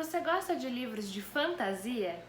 Você gosta de livros de fantasia?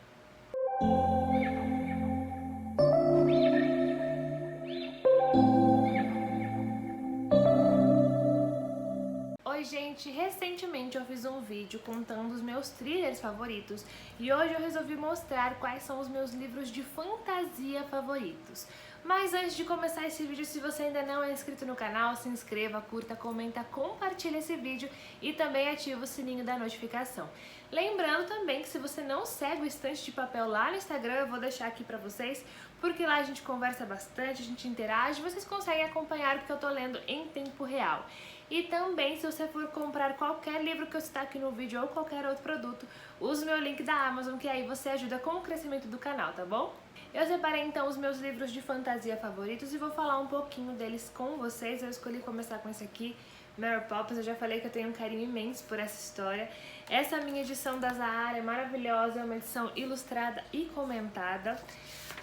Oi gente, recentemente eu fiz um vídeo contando os meus thrillers favoritos e hoje eu resolvi mostrar quais são os meus livros de fantasia favoritos. Mas antes de começar esse vídeo, se você ainda não é inscrito no canal, se inscreva, curta, comenta, compartilha esse vídeo e também ativa o sininho da notificação. Lembrando também que se você não segue o Estante de Papel lá no Instagram, eu vou deixar aqui pra vocês, porque lá a gente conversa bastante, a gente interage, vocês conseguem acompanhar o que eu tô lendo em tempo real. E também, se você for comprar qualquer livro que eu citar aqui no vídeo ou qualquer outro produto, use o meu link da Amazon, que aí você ajuda com o crescimento do canal, tá bom? Eu separei então os meus livros de fantasia favoritos e vou falar um pouquinho deles com vocês. Eu escolhi começar com esse aqui, Mary Poppins. Eu já falei que eu tenho um carinho imenso por essa história. Essa minha edição da Zahara é maravilhosa, é uma edição ilustrada e comentada.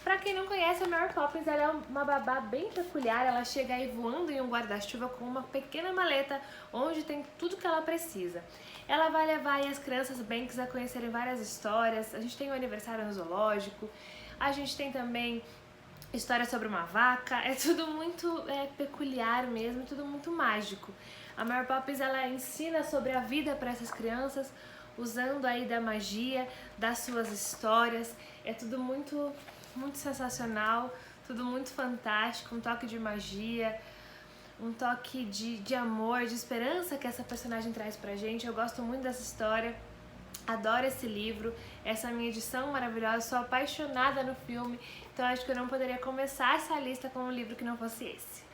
Pra quem não conhece, a Mary Poppins, ela é uma babá bem peculiar. Ela chega aí voando em um guarda-chuva com uma pequena maleta onde tem tudo que ela precisa. Ela vai levar aí as crianças Banks a conhecerem várias histórias. A gente tem o aniversário no zoológico, a gente tem também história sobre uma vaca. É tudo muito peculiar mesmo, tudo muito mágico. A Mary Poppins, ela ensina sobre a vida para essas crianças, usando aí da magia, das suas histórias. É tudo muito sensacional, tudo muito fantástico, um toque de magia, um toque de amor, de esperança que essa personagem traz pra gente. Eu gosto muito dessa história, adoro esse livro, essa minha edição maravilhosa, sou apaixonada no filme, então acho que eu não poderia começar essa lista com um livro que não fosse esse.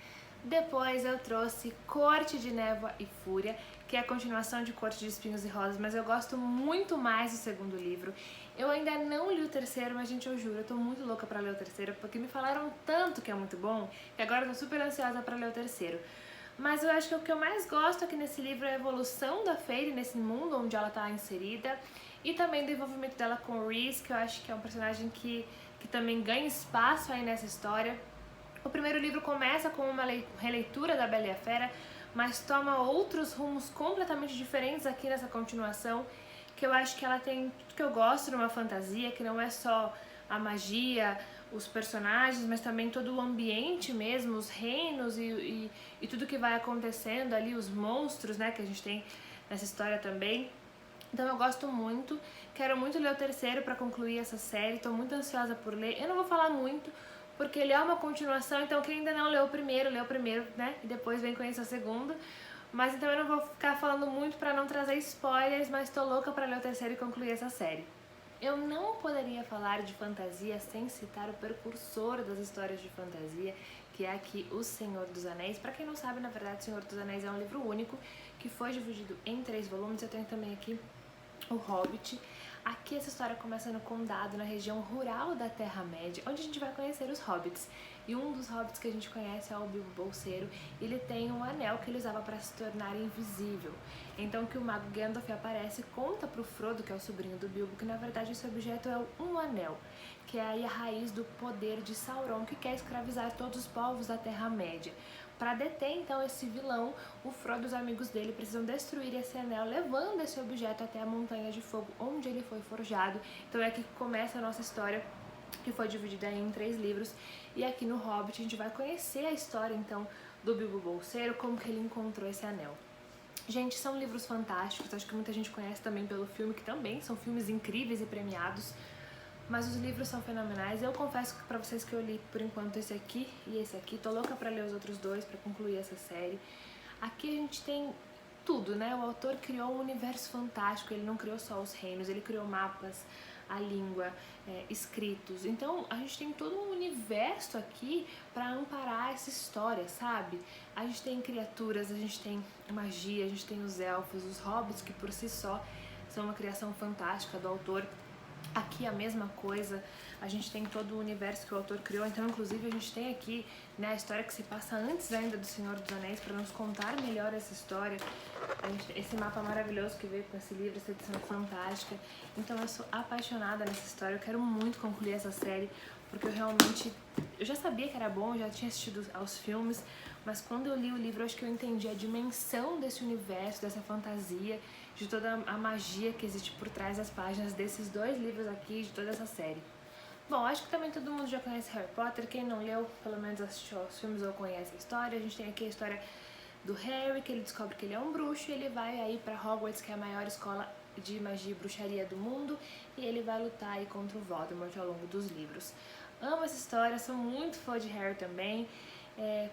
Depois eu trouxe Corte de Névoa e Fúria, que é a continuação de Corte de Espinhos e Rosas, mas eu gosto muito mais do segundo livro. Eu ainda não li o terceiro, mas gente, eu juro, eu tô muito louca pra ler o terceiro, porque me falaram tanto que é muito bom, que agora eu tô super ansiosa pra ler o terceiro. Mas eu acho que o que eu mais gosto aqui nesse livro é a evolução da Fairy nesse mundo onde ela tá inserida, e também do envolvimento dela com o Rhys, que eu acho que é um personagem que também ganha espaço aí nessa história. O primeiro livro começa com uma releitura da Bela e a Fera, mas toma outros rumos completamente diferentes aqui nessa continuação, que eu acho que ela tem tudo que eu gosto numa fantasia, que não é só a magia, os personagens, mas também todo o ambiente mesmo, os reinos e tudo que vai acontecendo ali, os monstros, né, que a gente tem nessa história também. Então eu gosto muito, quero muito ler o terceiro para concluir essa série, estou muito ansiosa por ler. Eu não vou falar muito, porque ele é uma continuação, então quem ainda não leu o primeiro, né? E depois vem conhecer o segundo. Mas então eu não vou ficar falando muito pra não trazer spoilers, mas tô louca pra ler o terceiro e concluir essa série. Eu não poderia falar de fantasia sem citar o precursor das histórias de fantasia, que é aqui O Senhor dos Anéis. Pra quem não sabe, na verdade, O Senhor dos Anéis é um livro único, que foi dividido em 3 volumes. Eu tenho também aqui O Hobbit. Aqui essa história começa no condado, na região rural da Terra-média, onde a gente vai conhecer os hobbits. E um dos hobbits que a gente conhece é o Bilbo Bolseiro. Ele tem um anel que ele usava para se tornar invisível. Então que o mago Gandalf aparece e conta pro Frodo, que é o sobrinho do Bilbo, que na verdade esse objeto é um anel, que é aí a raiz do poder de Sauron, que quer escravizar todos os povos da Terra-média. Para deter então esse vilão, o Frodo e os amigos dele precisam destruir esse anel, levando esse objeto até a Montanha de Fogo, onde ele foi forjado. Então é aqui que começa a nossa história, que foi dividida em 3 livros. E aqui no Hobbit a gente vai conhecer a história então do Bilbo Bolseiro, como que ele encontrou esse anel. Gente, são livros fantásticos, acho que muita gente conhece também pelo filme, que também são filmes incríveis e premiados. Mas os livros são fenomenais. Eu confesso pra vocês que eu li por enquanto esse aqui e esse aqui. Tô louca pra ler os outros 2 pra concluir essa série. Aqui a gente tem tudo, né? O autor criou um universo fantástico. Ele não criou só os reinos, ele criou mapas, a língua, escritos. Então a gente tem todo um universo aqui pra amparar essa história, sabe? A gente tem criaturas, a gente tem magia, a gente tem os elfos, os hobbits, que por si só são uma criação fantástica do autor. Aqui a mesma coisa, a gente tem todo o universo que o autor criou, então inclusive a gente tem aqui, né, a história que se passa antes ainda do Senhor dos Anéis, para nos contar melhor essa história. Esse mapa maravilhoso que veio com esse livro, essa edição fantástica. Então eu sou apaixonada nessa história, eu quero muito concluir essa série, porque eu já sabia que era bom, eu já tinha assistido aos filmes, mas quando eu li o livro, eu acho que eu entendi a dimensão desse universo, dessa fantasia, de toda a magia que existe por trás das páginas desses 2 livros aqui, de toda essa série. Bom, acho que também todo mundo já conhece Harry Potter. Quem não leu, pelo menos assistiu aos filmes ou conhece a história. A gente tem aqui a história do Harry, que ele descobre que ele é um bruxo e ele vai aí pra Hogwarts, que é a maior escola de magia e bruxaria do mundo, e ele vai lutar aí contra o Voldemort ao longo dos livros. Amo essa história, sou muito fã de Harry também.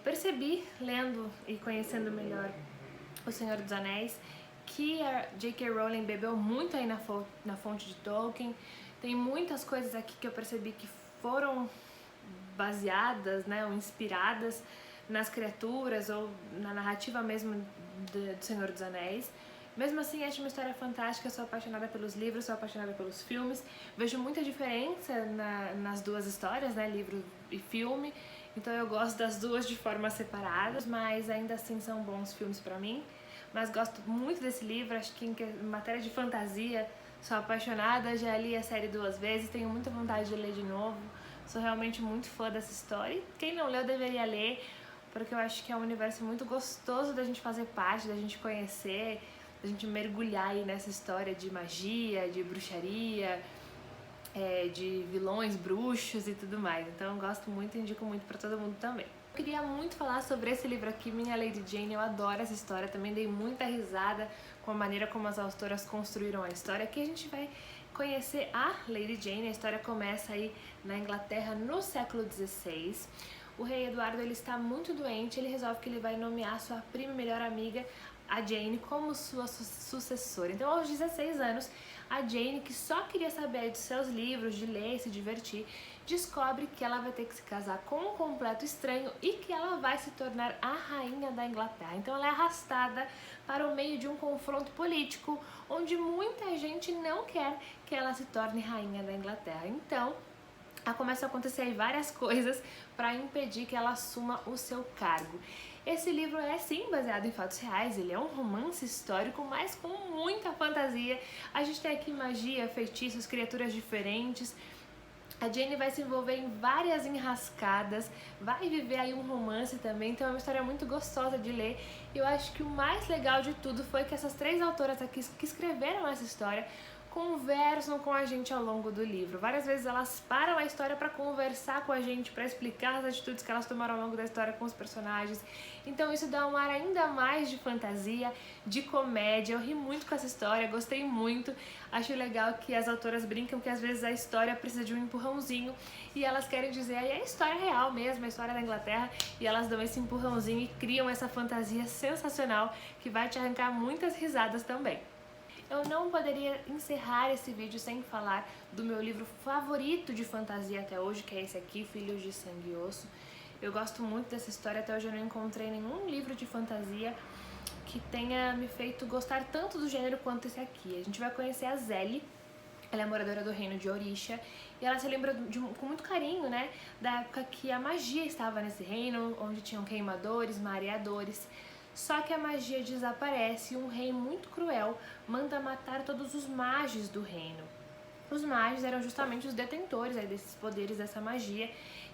Percebi, lendo e conhecendo melhor O Senhor dos Anéis, que a J.K. Rowling bebeu muito aí na fonte de Tolkien. Tem muitas coisas aqui que eu percebi que foram baseadas, né, ou inspiradas nas criaturas ou na narrativa mesmo do Senhor dos Anéis. Mesmo assim, acho uma história fantástica, sou apaixonada pelos livros, sou apaixonada pelos filmes. Vejo muita diferença nas 2 histórias, né, livro e filme. Então eu gosto das 2 de forma separadas, mas ainda assim são bons filmes pra mim. Mas gosto muito desse livro, acho que em matéria de fantasia sou apaixonada, já li a série 2 vezes, tenho muita vontade de ler de novo. Sou realmente muito fã dessa história e quem não leu deveria ler, porque eu acho que é um universo muito gostoso da gente fazer parte, da gente conhecer, da gente mergulhar aí nessa história de magia, de bruxaria, de vilões, bruxos e tudo mais. Então eu gosto muito e indico muito pra todo mundo também. Eu queria muito falar sobre esse livro aqui, Minha Lady Jane. Eu adoro essa história, também dei muita risada com a maneira como as autoras construíram a história. Aqui a gente vai conhecer a Lady Jane. A história começa aí na Inglaterra no século XVI. O rei Eduardo ele está muito doente, ele resolve que ele vai nomear sua prima e melhor amiga, a Jane, como sua sucessora. Então, aos 16 anos, a Jane, que só queria saber de seus livros, de ler e se divertir, descobre que ela vai ter que se casar com um completo estranho e que ela vai se tornar a rainha da Inglaterra. Então ela é arrastada para o meio de um confronto político, onde muita gente não quer que ela se torne rainha da Inglaterra. Então, começa a acontecer aí várias coisas para impedir que ela assuma o seu cargo. Esse livro é sim baseado em fatos reais, ele é um romance histórico, mas com muita fantasia. A gente tem aqui magia, feitiços, criaturas diferentes. A Jane vai se envolver em várias enrascadas, vai viver aí um romance também, então é uma história muito gostosa de ler. E eu acho que o mais legal de tudo foi que essas 3 autoras aqui que escreveram essa história conversam com a gente ao longo do livro. Várias vezes elas param a história para conversar com a gente, para explicar as atitudes que elas tomaram ao longo da história com os personagens. Então isso dá um ar ainda mais de fantasia, de comédia. Eu ri muito com essa história, gostei muito. Acho legal que as autoras brincam que às vezes a história precisa de um empurrãozinho e elas querem dizer aí a história real mesmo, a história da Inglaterra, e elas dão esse empurrãozinho e criam essa fantasia sensacional que vai te arrancar muitas risadas também. Eu não poderia encerrar esse vídeo sem falar do meu livro favorito de fantasia até hoje, que é esse aqui, Filhos de Sangue e Osso. Eu gosto muito dessa história, até hoje eu não encontrei nenhum livro de fantasia que tenha me feito gostar tanto do gênero quanto esse aqui. A gente vai conhecer a Zélie, ela é moradora do reino de Orisha, e ela se lembra com muito carinho, né, da época que a magia estava nesse reino, onde tinham queimadores, mareadores. Só que a magia desaparece e um rei muito cruel manda matar todos os magos do reino. Os magos eram justamente os detentores aí desses poderes, dessa magia,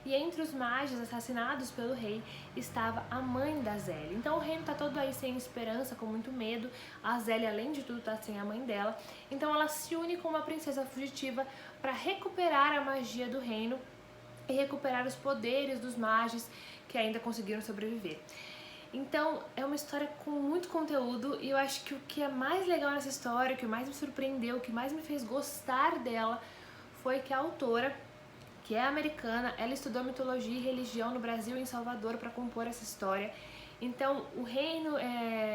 e entre os magos assassinados pelo rei estava a mãe da Zélie. Então o reino está todo aí sem esperança, com muito medo. A Zélie, além de tudo, está sem a mãe dela. Então ela se une com uma princesa fugitiva para recuperar a magia do reino e recuperar os poderes dos magos que ainda conseguiram sobreviver. Então, é uma história com muito conteúdo e eu acho que o que é mais legal nessa história, o que mais me surpreendeu, o que mais me fez gostar dela, foi que a autora, que é americana, ela estudou mitologia e religião no Brasil e em Salvador para compor essa história. Então, o reino,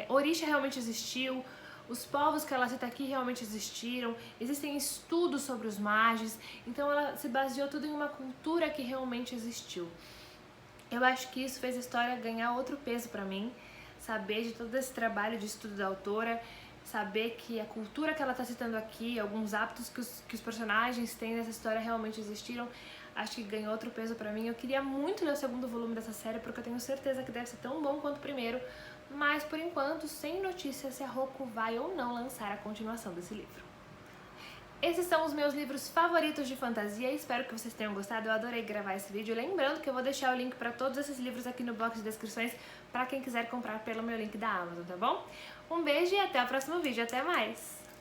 Orisha realmente existiu, os povos que ela cita aqui realmente existiram, existem estudos sobre os magos, então ela se baseou tudo em uma cultura que realmente existiu. Eu acho que isso fez a história ganhar outro peso pra mim, saber de todo esse trabalho de estudo da autora, saber que a cultura que ela tá citando aqui, alguns hábitos que os personagens têm nessa história realmente existiram, acho que ganhou outro peso pra mim. Eu queria muito ler o 2º volume dessa série, porque eu tenho certeza que deve ser tão bom quanto o primeiro, mas por enquanto, sem notícia se a Roku vai ou não lançar a continuação desse livro. Esses são os meus livros favoritos de fantasia, espero que vocês tenham gostado, eu adorei gravar esse vídeo. Lembrando que eu vou deixar o link para todos esses livros aqui no box de descrições para quem quiser comprar pelo meu link da Amazon, tá bom? Um beijo e até o próximo vídeo, até mais!